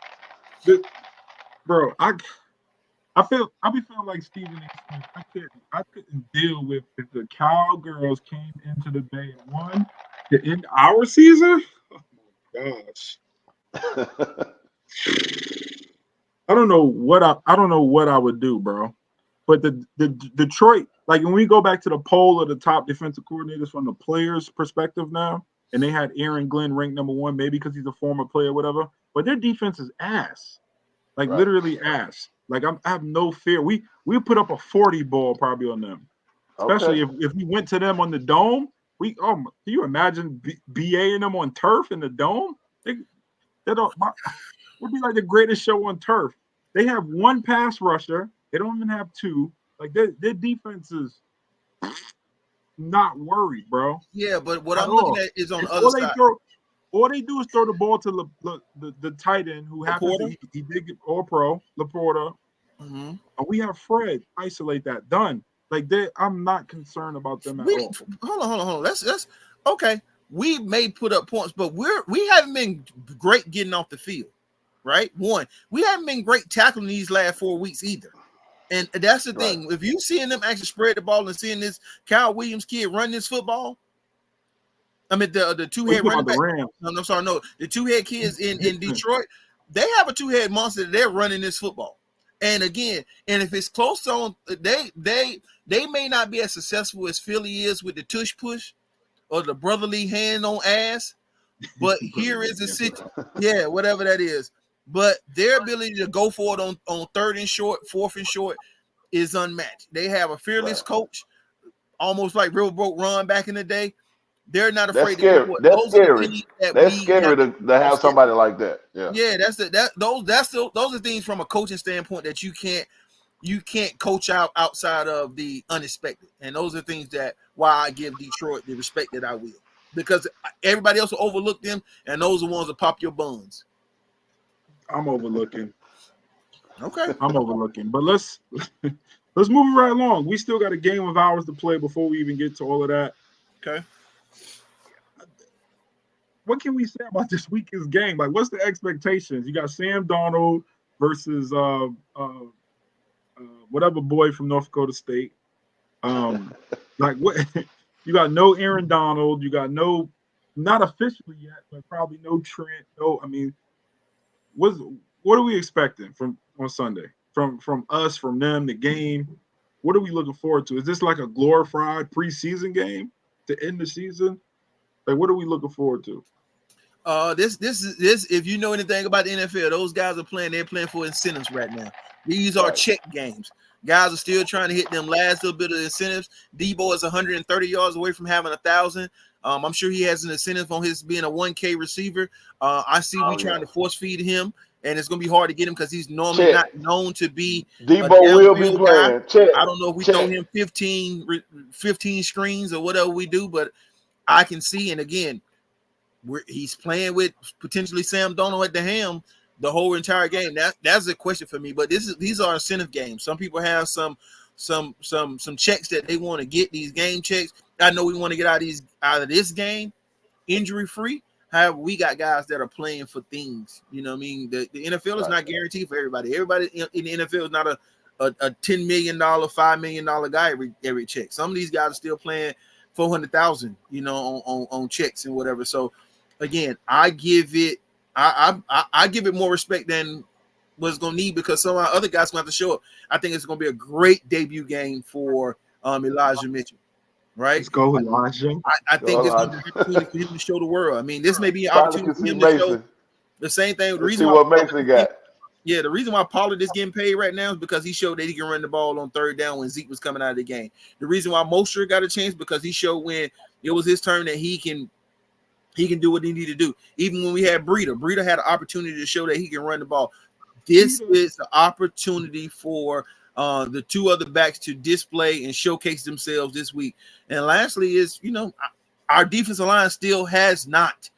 Bro, I be feeling like Stephen A. Smith. I couldn't deal with if the Cowgirls came into the Bay and won to end our season. Oh my gosh. I don't know what I would do, bro. But the Detroit, like when we go back to the poll of the top defensive coordinators from the players' perspective now, and they had Aaron Glenn ranked number 1, maybe because he's a former player, whatever. But their defense is ass. Like literally ass. Like I have no fear. We put up a 40 ball probably on them, especially if we went to them on the dome. Can you imagine BA and them on turf in the dome? It'd be like the greatest show on turf. They have 1 pass rusher. They don't even have 2. Like their defense is not worried, bro. Yeah, but what I'm looking at is on the other side. All they do is throw the ball to the tight end who happens to he did get all pro, Laporta. Mm-hmm. And we have Fred isolate that. Done. Like I'm not concerned about them at all. Hold on. That's okay. We may put up points, but we haven't been great getting off the field, right? 1, we haven't been great tackling these last 4 weeks either. And that's the thing. If you seeing them actually spread the ball and seeing this Kyle Williams kid run this football, I mean the 2-head running back. No, the 2-head kids in Detroit, they have a 2-head monster that they're running this football. And again, if it's close on, they may not be as successful as Philly is with the tush push or the brotherly hand on ass, but here is the situation. Yeah, whatever that is. But their ability to go for it on 3rd and short, 4th and short is unmatched. They have a fearless coach, almost like Riverboat Ron back in the day. They're not afraid to do it. That's scary. That's scary to have somebody like that. Yeah. Those are things from a coaching standpoint that you can't coach outside of the unexpected. And those are things that why I give Detroit the respect that I will. Because everybody else will overlook them, and those are the ones that pop your buns. I'm overlooking. Okay. I'm overlooking. But let's move right along. We still got a game of hours to play before we even get to all of that. Okay. What can we say about this weekend's game? Like, what's the expectations? You got Sam Darnold versus whatever boy from North Dakota State. Like what? You got no Aaron Donald. You got no, not officially yet, but probably no Trent. No, I mean, what are we expecting from on Sunday? From us, from them, the game. What are we looking forward to? Is this like a glorified preseason game to end the season? Like, what are we looking forward to? This if you know anything about the NFL, those guys are playing, they're playing for incentives right now. These are check games. Guys are still trying to hit them last little bit of incentives. Debo is 130 yards away from having 1,000. I'm sure he has an incentive on his being a 1K receiver. I see we trying to force feed him, and it's gonna be hard to get him because he's normally not known to be Debo will be playing. I don't know if we throw him 15 screens or whatever we do, but I can see, and again, he's playing with potentially Sam Darnold at the helm the whole entire game. That's a question for me. But these are incentive games. Some people have some checks that they want to get, these game checks. I know we want to get out of this game injury free. However, we got guys that are playing for things. You know what I mean? The NFL is not guaranteed for everybody. Everybody in the NFL is not a $10 million, $5 million guy every check. Some of these guys are still playing 400,000, you know, on checks and whatever. So again, I give it more respect than what's gonna need, because some of our other guys gonna have to show up. I think it's gonna be a great debut game for Elijah Mitchell. Right? Let's go, Elijah. I think it's gonna be an opportunity for him to show the world. I mean, this may be an opportunity for him to show the same thing. The reason what Mason got. Yeah, the reason why Pollard is getting paid right now is because he showed that he can run the ball on third down when Zeke was coming out of the game. The reason why Mostert got a chance because he showed when it was his turn that he can do what he needed to do. Even when we had Breida had an opportunity to show that he can run the ball. This is the opportunity for the two other backs to display and showcase themselves this week. And lastly is, you know, our defensive line still has not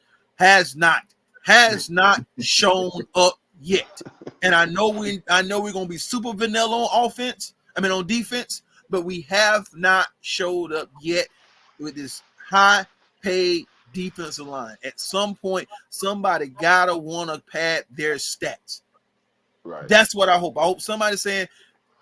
shown up yet. And I know we're going to be super vanilla on defense, but we have not showed up yet with this high paid defensive line. At some point, somebody gotta want to pad their stats. Right. That's what I hope. I hope somebody's saying,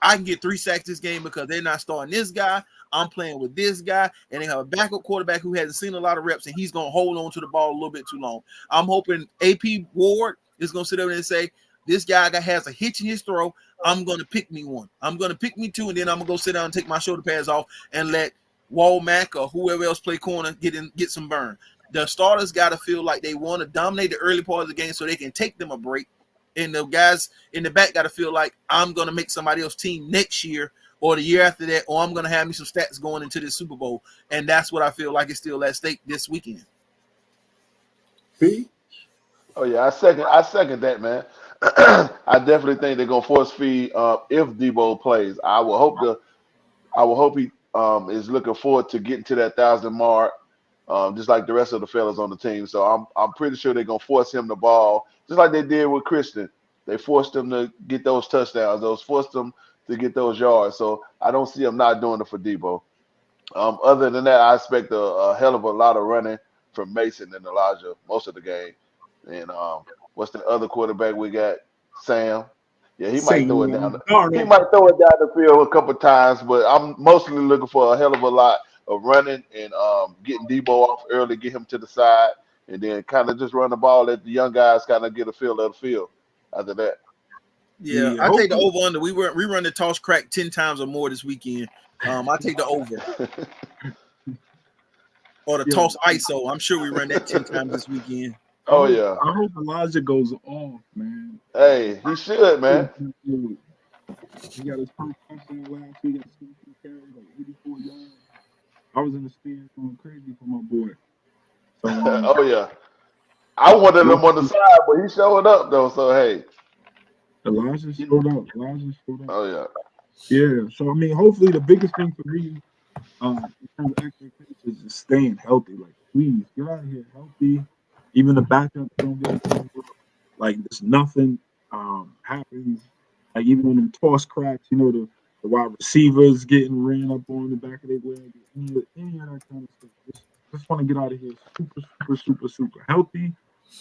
I can get 3 sacks this game because they're not starting this guy. I'm playing with this guy, and they have a backup quarterback who hasn't seen a lot of reps, and he's going to hold on to the ball a little bit too long. I'm hoping AP Ward is going to sit over there and say, this guy has a hitch in his throw. I'm going to pick me one. I'm going to pick me 2, and then I'm going to go sit down and take my shoulder pads off and let Walmack or whoever else play corner get some burn. The starters got to feel like they want to dominate the early part of the game so they can take them a break. And the guys in the back got to feel like I'm going to make somebody else's team next year or the year after that, or I'm going to have me some stats going into the Super Bowl. And that's what I feel like is still at stake this weekend. Oh, yeah, I second that, man. I definitely think they're going to force feed if Debo plays. I will hope he is looking forward to getting to that 1,000 mark. Just like the rest of the fellas on the team. So I'm pretty sure they're going to force him the ball, just like they did with Christian. They forced him to get those touchdowns. Those forced him to get those yards. So I don't see him not doing it for Debo. Other than that, I expect a hell of a lot of running from Mason and Elijah most of the game. And what's the other quarterback we got? Sam. Yeah, he might throw it down. He might throw it down the field a couple times, but I'm mostly looking for a hell of a lot of running and getting Debo off early, get him to the side, and then kind of just run the ball, let the young guys kind of get a feel of the field after that. Yeah, I take the over under. We run the toss crack 10 times or more this weekend. I take the over. Or the toss ISO. I'm sure we run that 10 times this weekend. Oh, yeah. I hope Elijah goes off, man. Hey, he should, man. He got his first touchdown last week. He carried like 84 yards. I was in the stands going crazy for my boy. So, oh, yeah. I wanted him on the side, but he showed up, though. So, hey. Elijah showed up. Oh, yeah. Yeah. So, I mean, hopefully the biggest thing for me in terms of expectations is just staying healthy. Like, please, get out of here healthy. Even the backups don't get like, there's nothing. happens. Like even on them toss cracks, the wide receivers getting ran up on the back of their leg, any of that kind of stuff. Just want to get out of here super, super, super, super healthy.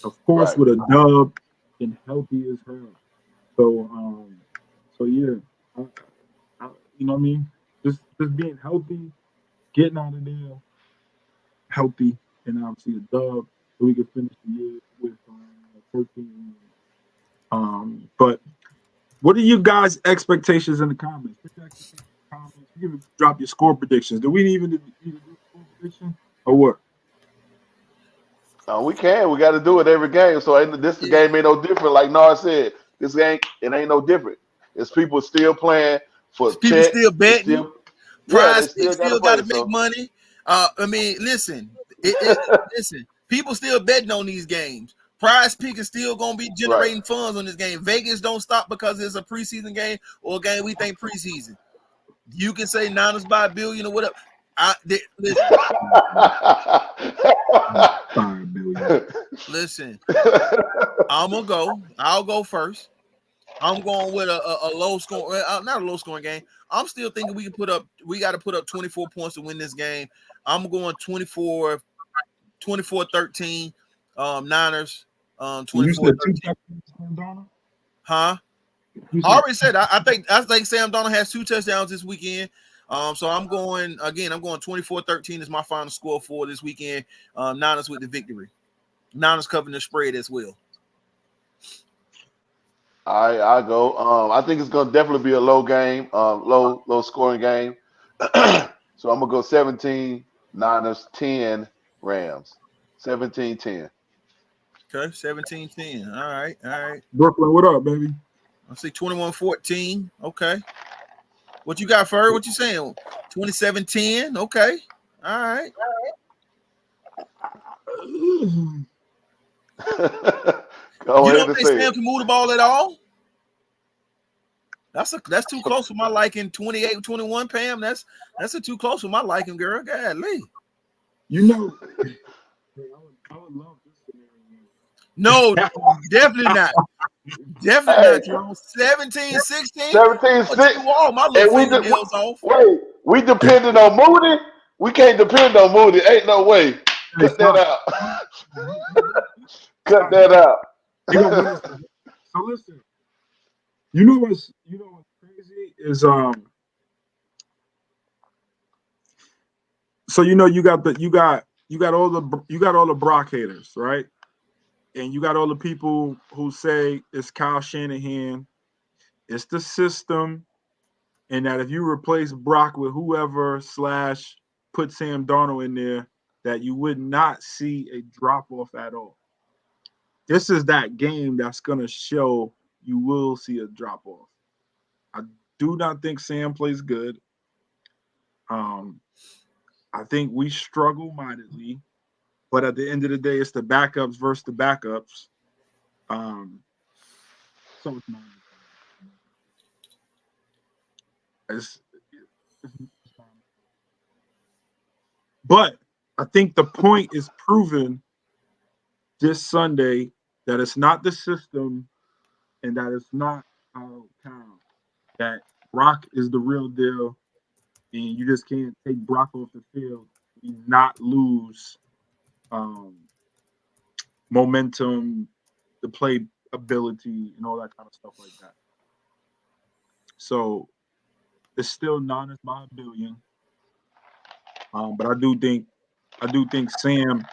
Of course, Right. with a dub and healthy as hell. So yeah, you know what I mean? Just being healthy, getting out of there healthy, and obviously a dub, so we can finish the year with 13 wins. But what are you guys' expectations in the comments? Put your expectations in the comments. You can drop your score predictions. Do we even need to do score prediction or what? We can. We got to do it every game. So this Yeah. game ain't no different. Like Nard said, this game it ain't no different. It's people still playing for People checks. still They betting. still, yeah, they Prize Picks still got to still got play. to make So money. I mean, listen, listen. People still betting on these games. Prize Pick is still gonna be generating right. funds on this game. Vegas don't stop because it's a preseason game or a game we think preseason. You can say Niners by $1 billion or whatever. Listen, $5 billion. listen. I'm gonna go. I'll go first. I'm going with a low score, not a low scoring game. I'm still thinking we got to put up 24 points to win this game. I'm going 24-13, Niners, You 24-13. said two touchdowns, Sam Darnold? Huh? You I said already said I think Sam Darnold has 2 touchdowns this weekend. So I'm going 24-13 is my final score for this weekend. Niners with the victory. Niners covering the spread as well. I go. I think it's gonna definitely be a low game, low scoring game. So I'm gonna go 17 Niners, 10 Rams. 17-10. Okay, 17-10. All right. Brooklyn, what up, baby? I see 21-14. Okay. What you got, Furry? What you saying? 27-10. Okay. All right. Go You ahead don't and think say Sam it. can move the ball at all? That's too close for my liking. 28-21, Pam. That's a too close for my liking, girl. Golly. I would love this scenario. No, definitely not. Definitely Hey, not, Jerome. 17-16. 17-6. You all my little And fingernails off. wait, we depended on Moody. We can't depend on Moody. Ain't no way. Hey, Cut that stop. out. Cut that out. He gonna win this. So listen, you know what's crazy is so you got all the Brock haters, right? And you got all the people who say it's Kyle Shanahan, it's the system, and that if you replace Brock with whoever / put Sam Darnold in there, that you would not see a drop off at all. This is that game that's gonna show you will see a drop off. I do not think Sam plays good. I think we struggle mightily, but at the end of the day, it's the backups versus the backups. So it's not. It's but I think the point is proven this Sunday that it's not the system and that it's not Kyle. That Brock is the real deal, and you just can't take Brock off the field and not lose momentum, the play ability, and all that kind of stuff like that. So it's still Niners by $1 billion, but I do think Sam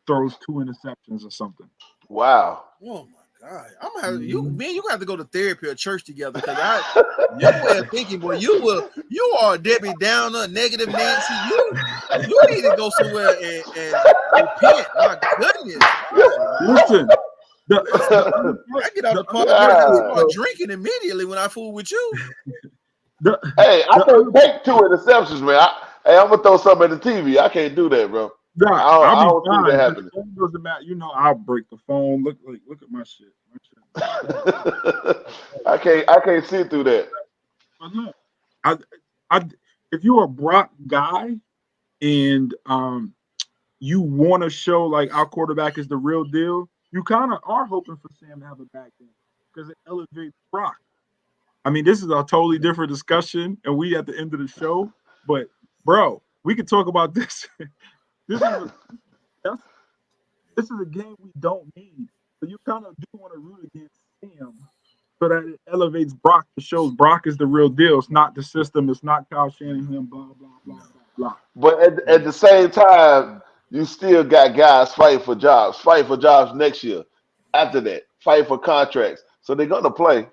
throws 2 interceptions or something. Wow. Oh my God. I'm gonna have you have to go to therapy or church together because your way of thinking, boy, you are Debbie Downer, negative Nancy. You need to go somewhere and repent. My goodness. Listen, I get out the podcast and start drinking immediately when I fool with you. Hey, I can't take 2 interceptions, man. I'm gonna throw something at the TV. I can't do that, bro. I don't see that happening. It doesn't matter. I'll break the phone. Look at my shit. I can't see through that. But look, I if you're a Brock guy and you want to show like our quarterback is the real deal, you kind of are hoping for Sam to have a back end because it elevates Brock. I mean, this is a totally different discussion, and we at the end of the show. But bro, we could talk about this. this is a this is a game we don't need. So you kind of do want to root against Sam so that it elevates Brock. It shows Brock is the real deal. It's not the system. It's not Kyle Shanahan. Blah blah blah blah blah. But at the same time, you still got guys fighting for jobs next year. After that, fighting for contracts. So they're gonna play.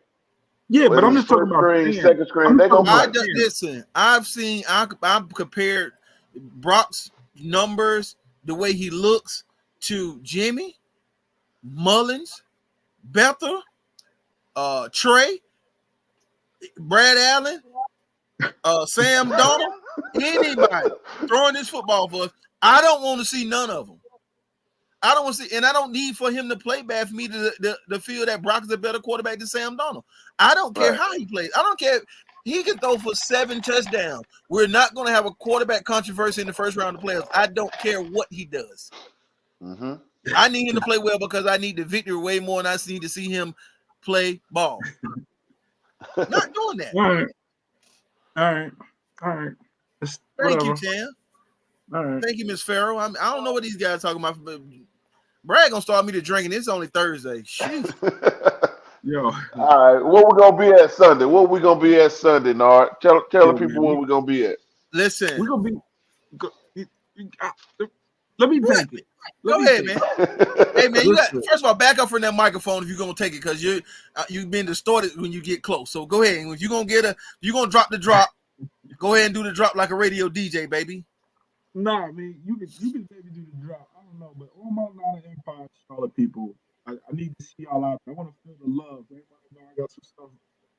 Yeah, but I'm just talking first about screen, Sam. second screen. They're gonna play. Listen, I've compared Brock's numbers, the way he looks, to Jimmy, Mullins, Bethel, Trey, Brad Allen, Sam Donald, anybody throwing this football for us. I don't want to see none of them. I don't want to see, and I don't need for him to play bad for me to feel that Brock is a better quarterback than Sam Donald. I don't care how he plays. I don't care. He can throw for 7 touchdowns. We're not going to have a quarterback controversy in the first round of the playoffs. I don't care what he does. Mm-hmm. I need him to play well because I need the victory way more than I need to see him play ball. Not doing that. All right. Thank you, Tam. All right. Thank you, Miss Farrell. I don't know what these guys are talking about, but Brad gonna start me to drinking. It's only Thursday. Shoot. Yo. All right. What we gonna be at Sunday? Nard? Tell the people where we gonna be at. Listen. We're gonna be. Let me take it. Go ahead, man. Hey, man, you got first of all back up from that microphone if you're gonna take it because you've been distorted when you get close. So go ahead. If you're gonna drop the drop, go ahead and do the drop like a radio DJ, baby. Nah, I mean you can maybe do the drop. I don't know, but all my Nana Empire Charlotte people, I need to see y'all out there. I want to feel the love. Everybody know I got some stuff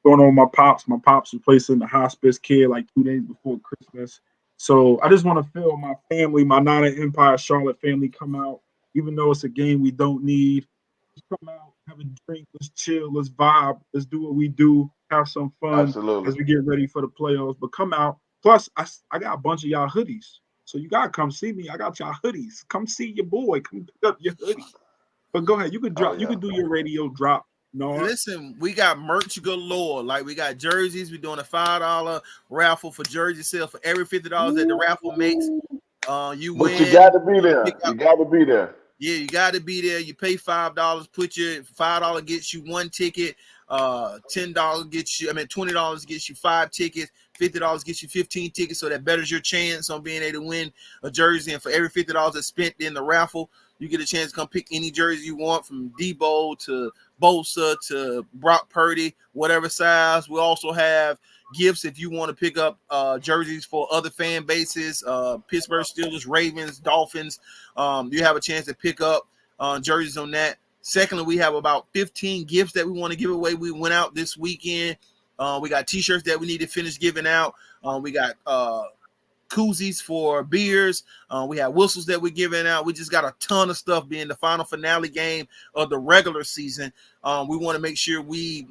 going on with my pops. My pops was placed in the hospice care like 2 days before Christmas. So I just want to feel my family, my Nana Empire Charlotte family come out, even though it's a game we don't need. Just come out, have a drink, let's chill, let's vibe, let's do what we do, have some fun as we get ready for the playoffs. But come out. Plus, I got a bunch of y'all hoodies. So you gotta come see me. I got y'all hoodies. Come see your boy. Come pick up your hoodie. But go ahead. You could drop. You could do your radio drop. No. Listen, we got merch galore. Like we got jerseys. We're doing a $5 raffle for jersey sale for every $50 that the raffle makes. You win. But you gotta be there. You gotta be there. Yeah, you gotta be there. You pay $5. Put your $5 gets you 1 ticket. $10 gets you. $20 gets you 5 tickets. $50 gets you 15 tickets, so that betters your chance on being able to win a jersey. And for every $50 that's spent in the raffle, you get a chance to come pick any jersey you want, from Debo to Bosa to Brock Purdy, whatever size. We also have gifts if you want to pick up jerseys for other fan bases, Pittsburgh Steelers, Ravens, Dolphins. You have a chance to pick up jerseys on that. Secondly, we have about 15 gifts that we want to give away. We went out this weekend. We got T-shirts that we need to finish giving out. We got koozies for beers. We have whistles that we're giving out. We just got a ton of stuff being the final finale game of the regular season. We want to make sure we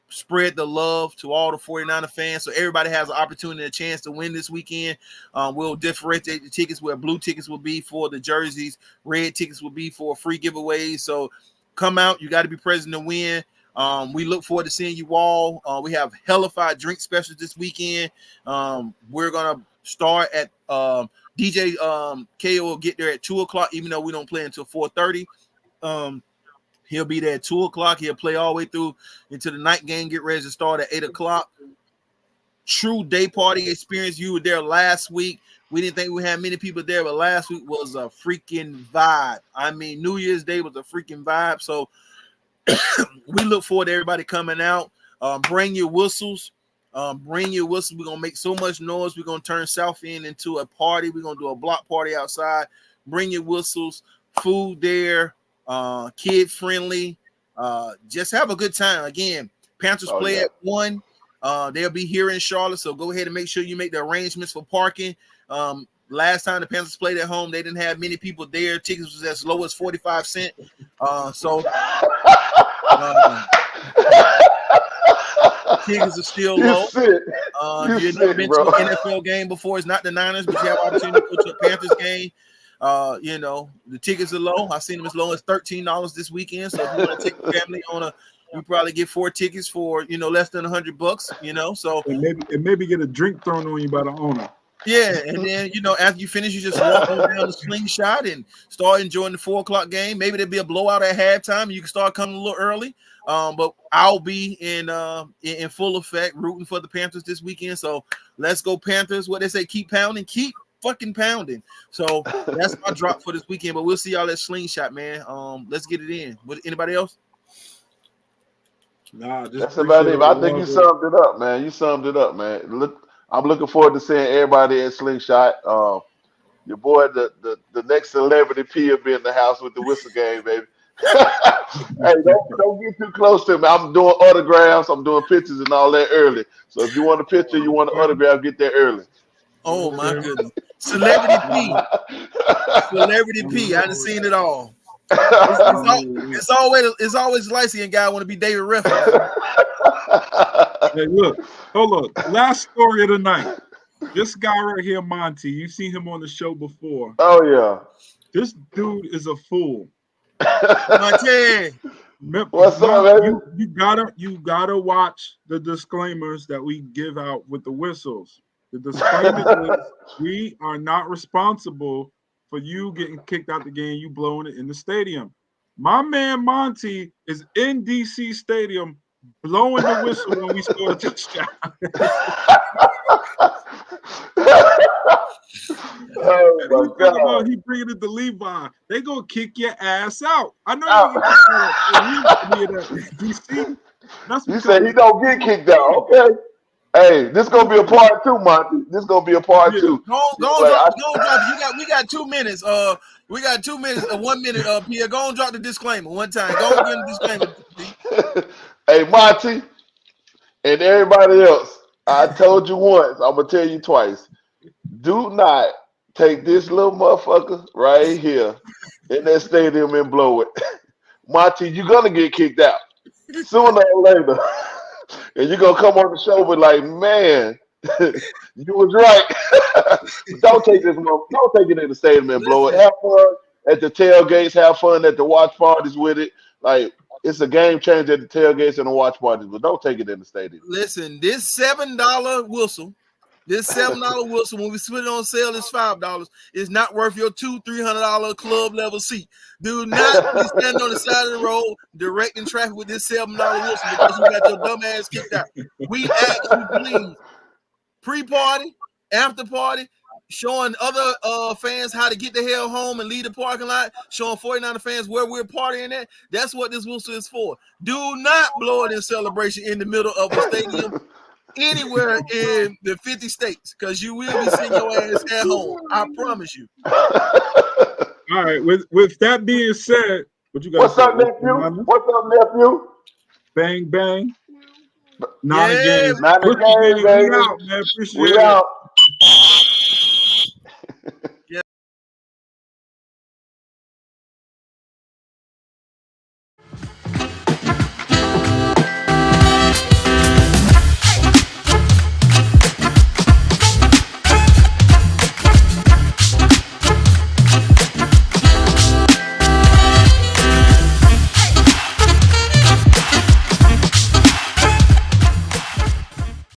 spread the love to all the 49er fans so everybody has an opportunity, a chance to win this weekend. We'll differentiate the tickets where blue tickets will be for the jerseys, red tickets will be for free giveaways. So come out. You got to be present to win. We look forward to seeing you all. We have hellified drink specials this weekend. We're gonna start at DJ KO will get there at 2:00, even though we don't play until 4:30. He'll be there at 2:00. He'll play all the way through into the night game. Get ready to start at 8:00. True day party experience. You were there last week. We didn't think we had many people there, but last week was a freaking vibe. New Year's Day was a freaking vibe. So we look forward to everybody coming out. Bring your whistles. We're going to make so much noise. We're going to turn South End into a party. We're going to do a block party outside. Bring your whistles. Food there. Kid friendly. Just have a good time. Again, Panthers play at 1. They'll be here in Charlotte, so go ahead and make sure you make the arrangements for parking. Last time the Panthers played at home, they didn't have many people there. Tickets was as low as 45 cents. Tickets are still low. You've never been to an NFL game before. It's not the Niners, but you have opportunity to go to a Panthers game. You know, the tickets are low. I've seen them as low as $13 this weekend. So if you want to take the family on you probably get 4 tickets for, you know, less than $100, you know. So and maybe get a drink thrown on you by the owner. Yeah, and then, you know, after you finish, you just walk on down the slingshot and start enjoying the 4:00 game. Maybe there'll be a blowout at halftime. You can start coming a little early. But I'll be in full effect rooting for the Panthers this weekend. So let's go Panthers. What they say, keep pounding, keep fucking pounding. So that's my drop for this weekend. But we'll see y'all at slingshot, man. Let's get it in. Anybody else? Nah, just that's about it. I think you summed it up, man. You summed it up, man. Look, I'm looking forward to seeing everybody at Slingshot. Your boy, the next celebrity P will be in the house with the whistle game, baby. Hey, don't get too close to me. I'm doing autographs, I'm doing pictures and all that early. So if you want a picture, you want an autograph, get there early. Oh my goodness. Celebrity P. Celebrity P. I done seen it all. It's always light-skinned guy want to be David Ruffin. Hey, look, hold on. Last story of the night. This guy right here, Monty. You've seen him on the show before. Oh yeah. This dude is a fool. Monty. What's up, man? You gotta watch the disclaimers that we give out with the whistles. The disclaimer is we are not responsible for you getting kicked out the game, you blowing it in the stadium. My man Monty is in DC Stadium blowing the whistle when we score a touchdown. Oh my God! He bringing it to Levi. They gonna kick your ass out. I know you get DC. You said he don't get kicked out. Okay. Hey, this gonna be a part 2, Monty. This gonna be a part 2. Go drop. We got 2 minutes. We got 2 minutes. 1 minute. Pierre, go and drop the disclaimer one time. Go and give the disclaimer. Hey, Monty, and everybody else. I told you once. I'm gonna tell you twice. Do not take this little motherfucker right here in that stadium and blow it. Monty, you're gonna get kicked out sooner or later. And you're gonna come on the show with like, man, you was right. Don't take this, don't take it in the stadium and blow it. Have fun at the tailgates, have fun at the watch parties with it. Like, it's a game changer at the tailgates and the watch parties, but don't take it in the stadium. Listen, this $7 whistle, when we split it on sale, is $5. It's not worth your $200-$300 club level seat. Do not be standing on the side of the road directing traffic with this $7 whistle because you got your dumb ass kicked out. We ask you, please, pre-party, after party, showing other fans how to get the hell home and leave the parking lot, showing 49er fans where we're partying at. That's what this whistle is for. Do not blow it in celebration in the middle of a stadium anywhere in the 50 states, because you will be seeing your ass at home. I promise you. All right. With that being said, what you got? What's up, nephew? What's up, nephew? Bang bang. Not a game. Not a game, baby. We out, man. Appreciate we it. out.